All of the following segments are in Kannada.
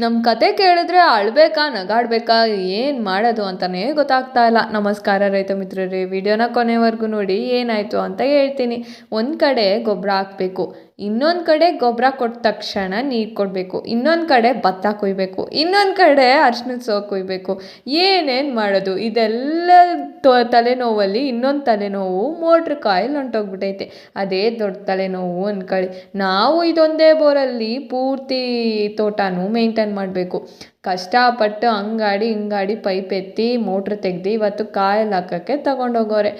ನಮ್ಮ ಕತೆ ಕೇಳಿದ್ರೆ ಅಳಬೇಕಾ ನಗಾಡಬೇಕಾ ಏನು ಮಾಡೋದು ಅಂತಲೇ ಗೊತ್ತಾಗ್ತಾ ಇಲ್ಲ. ನಮಸ್ಕಾರ ರೈತ ಮಿತ್ರರೇ, ವಿಡಿಯೋನ ಕೊನೆವರೆಗೂ ನೋಡಿ ಏನಾಯಿತು ಅಂತ ಹೇಳ್ತೀನಿ. ಒಂದು ಕಡೆ ಗೊಬ್ಬರ ಹಾಕಬೇಕು, ಇನ್ನೊಂದು ಕಡೆ ಗೊಬ್ಬರ ಕೊಟ್ಟ ತಕ್ಷಣ ನೀರು ಕೊಡಬೇಕು, ಇನ್ನೊಂದು ಕಡೆ ಭತ್ತ ಕೊಯ್ಬೇಕು, ಇನ್ನೊಂದು ಕಡೆ ಅರ್ಶಿನದ ಸೋಗು ಕೊಯ್ಬೇಕು. ಏನೇನು ಮಾಡೋದು? ಇದೆಲ್ಲ ತಲೆನೋವಲ್ಲಿ ಇನ್ನೊಂದು ತಲೆನೋವು, ಮೋಟ್ರ್ ಕಾಯಿಲ್ ಹೊಂಟೋಗ್ಬಿಟ್ಟೈತೆ. ಅದೇ ದೊಡ್ಡ ತಲೆನೋವು ಅಂದ್ಕೊಳ್ಳಿ. ನಾವು ಇದೊಂದೇ ಬೋರಲ್ಲಿ ಪೂರ್ತಿ ತೋಟನೂ ಮೇಂಟೈನ್ ಮಾಡಬೇಕು. ಕಷ್ಟಪಟ್ಟು ಹಂಗಾಡಿ ಹಿಂಗಾಡಿ ಪೈಪ್ ಎತ್ತಿ ಮೋಟ್ರ್ ತೆಗ್ದು ಇವತ್ತು ಕಾಯಿಲ್ ಹಾಕೋಕ್ಕೆ ತಗೊಂಡೋಗೋರೆ.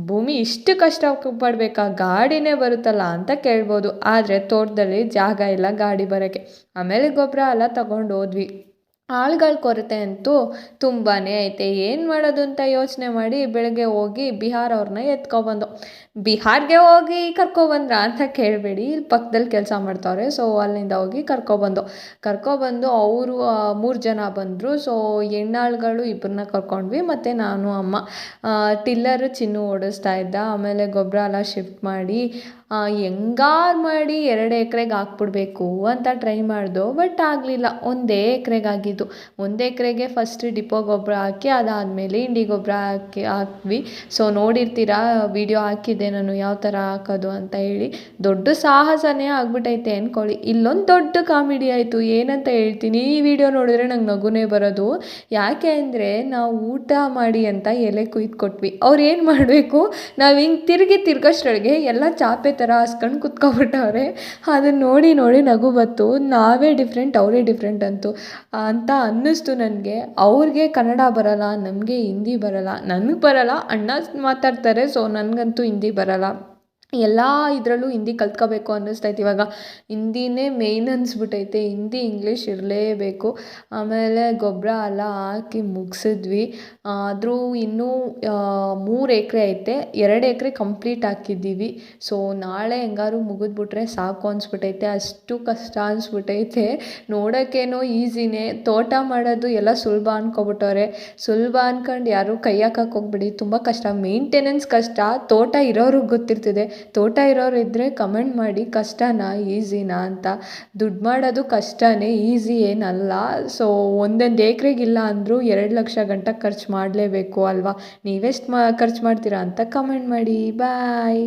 ಭೂಮಿ ಇಷ್ಟು ಕಷ್ಟ ಪಡಬೇಕಾ, ಗಾಡಿನೇ ಬರುತ್ತಲ್ಲ ಅಂತ ಕೇಳ್ಬೋದು. ಆದರೆ ತೋಟದಲ್ಲಿ ಜಾಗ ಇಲ್ಲ ಗಾಡಿ ಬರೋಕ್ಕೆ. ಆಮೇಲೆ ಗೊಬ್ಬರ ಎಲ್ಲ ತಗೊಂಡು ಹೋದ್ವಿ. ಆಳುಗಳ ಕೊರತೆ ಅಂತೂ ತುಂಬಾ ಐತೆ. ಏನು ಮಾಡೋದು ಅಂತ ಯೋಚನೆ ಮಾಡಿ ಬೆಳಗ್ಗೆ ಹೋಗಿ ಬಿಹಾರ್ ಅವ್ರನ್ನ ಎತ್ಕೊಬಂದು. ಬಿಹಾರ್ಗೆ ಹೋಗಿ ಕರ್ಕೊಬಂದ್ರ ಅಂತ ಕೇಳಬೇಡಿ, ಇಲ್ಲಿ ಪಕ್ಕದಲ್ಲಿ ಕೆಲಸ ಮಾಡ್ತಾವ್ರೆ. ಸೊ ಅಲ್ಲಿಂದ ಹೋಗಿ ಕರ್ಕೊಬಂದು ಅವರು 3 ಜನ ಬಂದರು. ಸೊ ಹೆಣ್ಣಾಳುಗಳು 2 ಕರ್ಕೊಂಡ್ವಿ, ಮತ್ತು ನಾನು ಅಮ್ಮ. ಟಿಲ್ಲರು ಚಿನ್ನು ಓಡಿಸ್ತಾ ಇದ್ದ. ಆಮೇಲೆ ಗೊಬ್ಬರ ಎಲ್ಲ ಶಿಫ್ಟ್ ಮಾಡಿ ಹೆಂಗಾರು ಮಾಡಿ 2 ಎಕರೆಗೆ ಹಾಕ್ಬಿಡ್ಬೇಕು ಅಂತ ಟ್ರೈ ಮಾಡ್ದೋ, ಬಟ್ ಆಗಲಿಲ್ಲ. 1 ಎಕರೆಗೆ ಆಗಿದ್ದು. 1 ಎಕರೆಗೆ ಫಸ್ಟ್ ಡಿಪೋ ಗೊಬ್ಬರ ಹಾಕಿ ಅದಾದಮೇಲೆ ಇಂಡಿ ಗೊಬ್ಬರ ಹಾಕ್ವಿ. ಸೊ ನೋಡಿರ್ತೀರಾ, ವಿಡಿಯೋ ಹಾಕಿದ್ದೆ ನಾನು ಯಾವ ಥರ ಹಾಕೋದು ಅಂತ ಹೇಳಿ. ದೊಡ್ಡ ಸಾಹಸನೇ ಆಗ್ಬಿಟ್ಟೈತೆ ಅಂದ್ಕೊಳ್ಳಿ. ಇಲ್ಲೊಂದು ದೊಡ್ಡ ಕಾಮಿಡಿ ಆಯಿತು. ಏನಂತ ಹೇಳ್ತೀನಿ, ಈ ವಿಡಿಯೋ ನೋಡಿದ್ರೆ ನಂಗೆ ನಗುನೇ ಬರೋದು. ಯಾಕೆ ಅಂದರೆ ನಾವು ಊಟ ಮಾಡಿ ಅಂತ ಎಲೆ ಕುಯ್ದು ಕೊಟ್ವಿ. ಅವ್ರು ಏನು ಮಾಡಬೇಕು, ನಾವು ಹಿಂಗೆ ತಿರ್ಗೋಷ್ಟ್ರೊಳಗೆ ಎಲ್ಲ ಚಾಪೆ ಥರ ಹಾಸ್ಕೊಂಡು ಕುತ್ಕೊಬಿಟ್ಟವ್ರೆ. ಅದನ್ನು ನೋಡಿ ನಗು ಬಂತು. ನಾವೇ ಡಿಫ್ರೆಂಟ್, ಅವರೇ ಡಿಫ್ರೆಂಟ್ ಅಂತ ಅನ್ನಿಸ್ತು ನನಗೆ. ಅವ್ರಿಗೆ ಕನ್ನಡ ಬರೋಲ್ಲ, ನಮಗೆ ಹಿಂದಿ ಬರೋಲ್ಲ. ನನಗೆ ಬರೋಲ್ಲ, ಅಣ್ಣ ಮಾತಾಡ್ತಾರೆ. ಸೊ ನನಗಂತೂ ಹಿಂದಿ ಬರೋಲ್ಲ. ಎಲ್ಲ ಇದರಲ್ಲೂ ಹಿಂದಿ ಕಲ್ತ್ಕೋಬೇಕು ಅನ್ನಿಸ್ತೈತೆ ಇವಾಗ. ಹಿಂದಿನೇ ಮೇಯ್ನ್ ಅನಿಸ್ಬಿಟ್ಟೈತೆ. ಹಿಂದಿ ಇಂಗ್ಲೀಷ್ ಇರಲೇಬೇಕು. ಆಮೇಲೆ ಗೊಬ್ಬರ ಎಲ್ಲ ಹಾಕಿ ಮುಗಿಸಿದ್ವಿ. ಆದರೂ ಇನ್ನೂ 3 ಎಕರೆ ಐತೆ. 2 ಎಕರೆ ಕಂಪ್ಲೀಟ್ ಹಾಕಿದ್ದೀವಿ. ಸೊ ನಾಳೆ ಹೆಂಗಾರು ಮುಗಿದ್ಬಿಟ್ರೆ ಸಾಕು ಅನಿಸ್ಬಿಟ್ಟೈತೆ. ಅಷ್ಟು ಕಷ್ಟ ಅನಿಸ್ಬಿಟ್ಟೈತೆ. ನೋಡೋಕ್ಕೇನೋ ಈಸಿನೇ, ತೋಟ ಮಾಡೋದು ಎಲ್ಲ ಸುಲಭ ಅಂದ್ಕೊಬಿಟ್ಟವ್ರೆ. ಸುಲಭ ಅಂದ್ಕೊಂಡು ಯಾರೂ ಕೈ ಹಾಕಕ್ಕೆ ಹೋಗ್ಬಿಡಿ, ತುಂಬ ಕಷ್ಟ. ಮೇಂಟೆನೆನ್ಸ್ ಕಷ್ಟ. ತೋಟ ಇರೋರಿಗೆ ಗೊತ್ತಿರ್ತದೆ. ತೋಟ ಇರೋರು ಇದ್ದರೆ ಕಮೆಂಟ್ ಮಾಡಿ, ಕಷ್ಟನಾ ಈಸಿನಾ ಅಂತ. ದುಡ್ಡು ಮಾಡೋದು ಕಷ್ಟನೇ, ಈಸಿ ಏನಲ್ಲ. ಸೊ 1 ಎಕರೆಗಿಲ್ಲ ಅಂದರೂ 2 ಲಕ್ಷ ಗಂಟ ಖರ್ಚು ಮಾಡಲೇಬೇಕು ಅಲ್ವಾ? ನೀವೆಷ್ಟು ಖರ್ಚು ಮಾಡ್ತೀರಾ ಅಂತ ಕಮೆಂಟ್ ಮಾಡಿ. ಬಾಯ್.